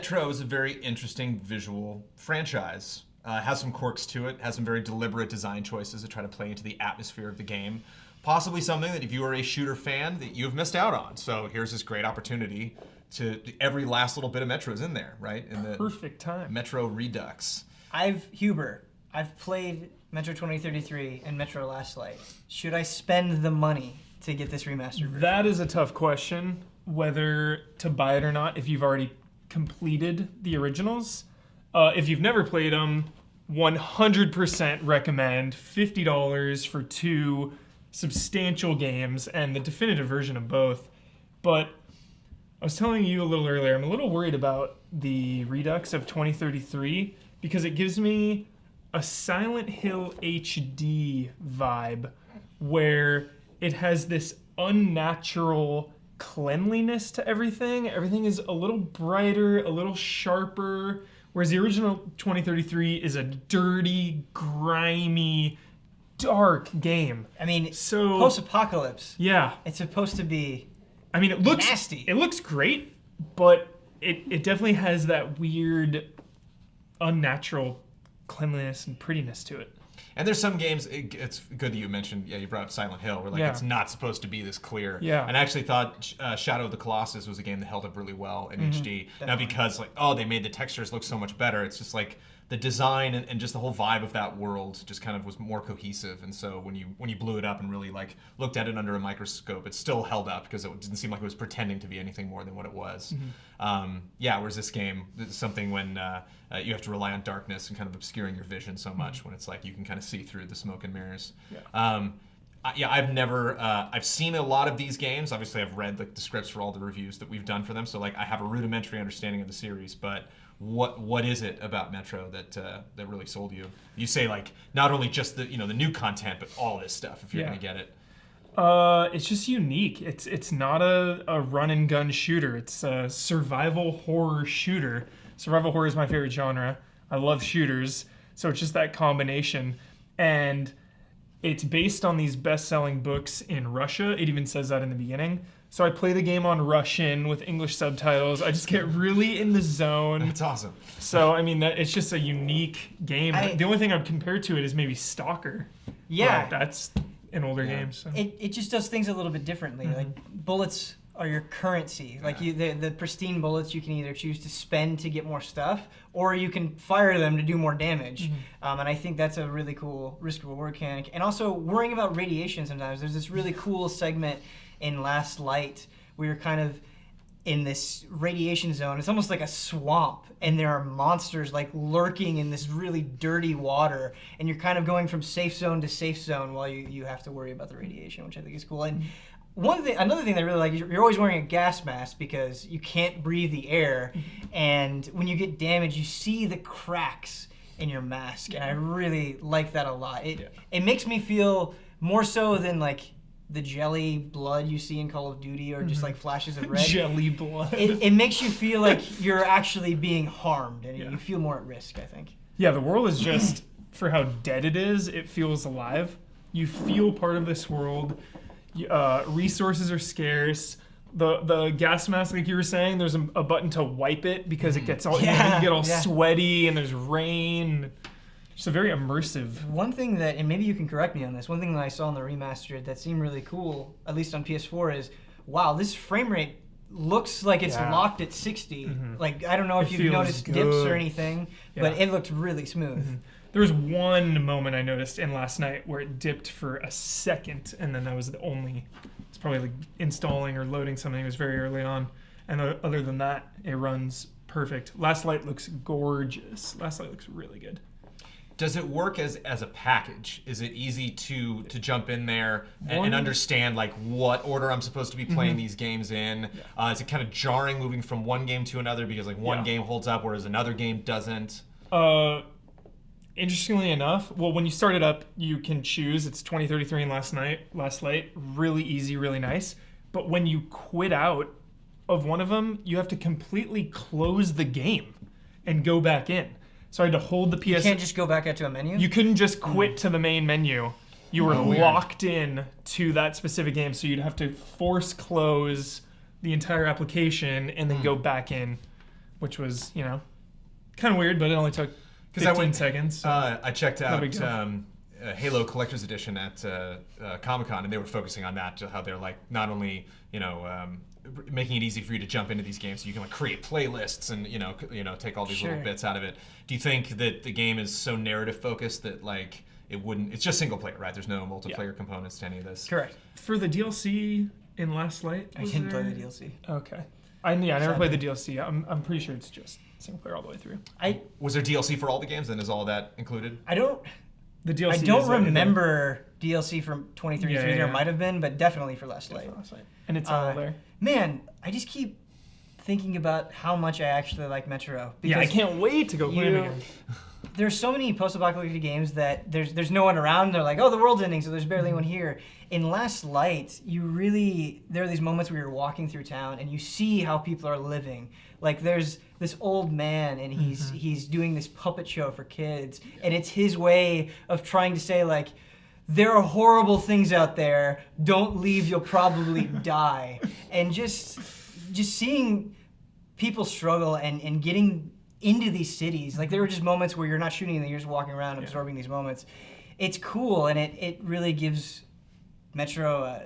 Metro is a very interesting visual franchise. Has some quirks to it, has some very deliberate design choices that try to play into the atmosphere of the game. Possibly something that if you are a shooter fan that you've missed out on. So here's this great opportunity to every last little bit of Metro's in there, right? In the perfect time. Metro Redux. I've played Metro 2033 and Metro Last Light. Should I spend the money to get this remastered version? That is a tough question, whether to buy it or not if you've already completed the originals. If you've never played them, 100% recommend $50 for 2 substantial games and the definitive version of both. But I was telling you a little earlier, I'm a little worried about the Redux of 2033 because it gives me a Silent Hill HD vibe where it has this unnatural cleanliness to everything. Everything is a little brighter, a little sharper, whereas the original 2033 is a dirty, grimy, dark game. I mean, so post-apocalypse. Yeah. It's supposed to be it looks nasty. It looks great, but it definitely has that weird, unnatural cleanliness and prettiness to it. And there's some games, it's good that you mentioned, you brought up Silent Hill, where it's not supposed to be this clear. Yeah. And I actually thought Shadow of the Colossus was a game that held up really well in HD. Definitely. Now because they made the textures look so much better, it's just like the design and just the whole vibe of that world just kind of was more cohesive. And so when you blew it up and really looked at it under a microscope, it still held up because it didn't seem like it was pretending to be anything more than what it was. Whereas this game, it's something when you have to rely on darkness and kind of obscuring your vision so much when it's like you can kind of see through the smoke and mirrors. I've seen a lot of these games. Obviously, I've read the scripts for all the reviews that we've done for them, so I have a rudimentary understanding of the series. But what is it about Metro that really sold you? You say not only just the the new content, but all this stuff if you're gonna get it. It's just unique. It's not a run and gun shooter. It's a survival horror shooter. Survival horror is my favorite genre. I love shooters, so it's just that combination. And it's based on these best-selling books in Russia. It even says that in the beginning. So I play the game on Russian with English subtitles. I just get really in the zone. That's awesome. So, it's just a unique game. The only thing I'd compare to it is maybe Stalker. Yeah. But that's an older game. So. It just does things a little bit differently. Bullets are your currency. The pristine bullets you can either choose to spend to get more stuff, or you can fire them to do more damage. And I think that's a really cool risk-reward mechanic. And also worrying about radiation sometimes. There's this really cool segment in Last Light where you're kind of in this radiation zone. It's almost like a swamp, and there are monsters lurking in this really dirty water, and you're kind of going from safe zone to safe zone while you have to worry about the radiation, which I think is cool. And another thing that I really like is you're always wearing a gas mask because you can't breathe the air, and when you get damaged, you see the cracks in your mask, and I really like that a lot. It makes me feel more so than the jelly blood you see in Call of Duty, or just flashes of red. Jelly blood. It makes you feel like you're actually being harmed, and you feel more at risk, I think. Yeah, the world is just, for how dead it is, it feels alive. You feel part of this world. Resources are scarce. The gas mask, like you were saying, there's a button to wipe it because it gets all you get all sweaty, and there's rain. It's a very immersive. One thing that, and maybe you can correct me on this, one thing that I saw in the remastered that seemed really cool, at least on PS4, is, wow, this frame rate looks like it's locked at 60. I don't know if you've noticed dips or anything, but it looked really smooth. There was one moment I noticed in Last Night where it dipped for a second, and then that was it's probably installing or loading something. It was very early on. And other than that, it runs perfect. Last Light looks gorgeous. Last Light looks really good. Does it work as a package? Is it easy to jump in there and understand what order I'm supposed to be playing these games in? Is it kind of jarring moving from one game to another because one game holds up whereas another game doesn't? Interestingly enough, when you start it up, you can choose. It's 2033 and Last Light. Really easy, really nice. But when you quit out of one of them, you have to completely close the game and go back in. So I had to hold the PS. You can't just go back out to a menu? You couldn't just quit to the main menu. You were locked in to that specific game, so you'd have to force close the entire application and then go back in which was, kind of weird, but it only took 15 seconds. So I checked no out big deal. Halo Collector's Edition at Comic-Con, and they were focusing on that, how they're like not only making it easy for you to jump into these games, so you can like create playlists and take all these little bits out of it. Do you think that the game is so narrative focused that like it wouldn't? It's just single player, right? There's no multiplayer components to any of this. Correct. For the DLC in Last Light, I didn't play the DLC. Okay. I never played the DLC. I'm pretty sure it's just single player all the way through. Was there DLC for all the games? And is all that included? The DLC. I don't remember DLC from 2033. Yeah. There might have been, but definitely for Last Light. And it's all there. Man, I just keep thinking about how much I actually like Metro. Yeah, I can't wait to go play it again. There's so many post-apocalyptic games that there's no one around. They're like, oh, the world's ending, so there's barely anyone here. In Last Light, there are these moments where you're walking through town and you see how people are living. Like there's this old man and he's doing this puppet show for kids, and it's his way of trying to say like, there are horrible things out there. Don't leave, you'll probably die. And just seeing people struggle and getting into these cities. Like there were just moments where you're not shooting and you're just walking around absorbing these moments. It's cool, and it really gives Metro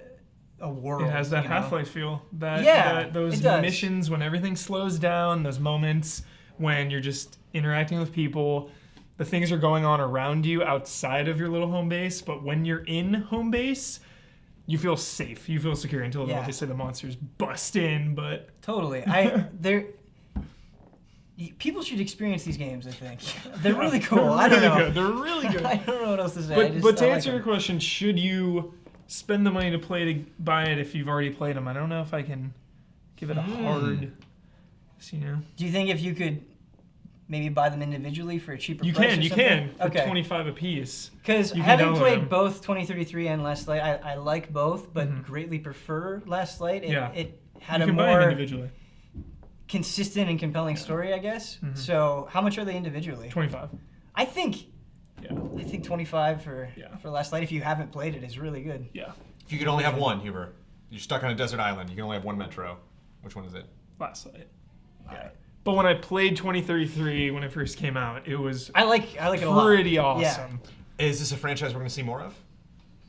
a world. It has that Half-Life feel. Those missions when everything slows down, those moments when you're just interacting with people, the things are going on around you outside of your little home base, but when you're in home base, you feel safe, you feel secure until obviously the monsters bust in, but... Totally. People should experience these games, I think. They're really cool. I don't know. They're really good. I don't know what else to say. But to answer your question, should you spend the money to buy it if you've already played them? I don't know if I can give it a hard... Do you think if you could maybe buy them individually for a cheaper price? You can. For $25 a piece. Because having played both 2033 and Last Light, I like both, but greatly prefer Last Light. It had a more individually. Consistent and compelling story, I guess. So how much are they individually? 25. I think 25 for Last Light, if you haven't played it, is really good. Yeah. If you could only have one, Huber, you're stuck on a desert island, you can only have one Metro. Which one is it? Last Light. Yeah. But when I played 2033 when it first came out, it was I like it a lot. Pretty awesome. Yeah. Is this a franchise we're going to see more of?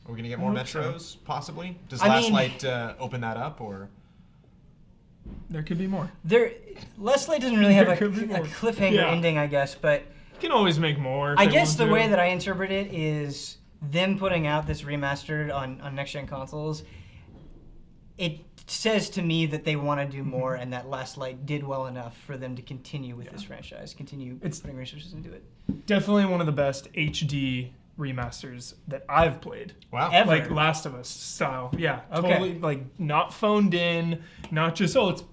Are we going to get more Metros, possibly? Does Last Light open that up, or...? There could be more. Last Light doesn't really have a cliffhanger ending, I guess, but... You can always make more. I guess the way that I interpret it is them putting out this remastered on next-gen consoles, it says to me that they want to do more, and that Last Light did well enough for them to continue with this franchise, putting resources into it. Definitely one of the best HD remasters that I've played. Wow. Ever. Like Last of Us style. Yeah. Okay. Totally, like, not phoned in, not just, let's,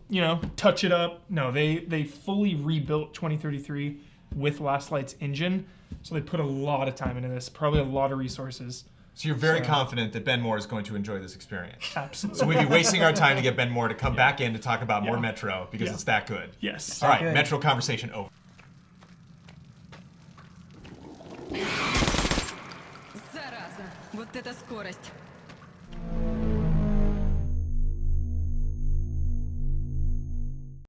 touch it up. No, they fully rebuilt 2033 with Last Light's engine. So they put a lot of time into this, probably a lot of resources. So you're very confident that Ben Moore is going to enjoy this experience. Absolutely. So we'd be wasting our time to get Ben Moore to come back in to talk about more Metro because it's that good. Yes. All right, good. Metro conversation over. Зараза, вот это скорость.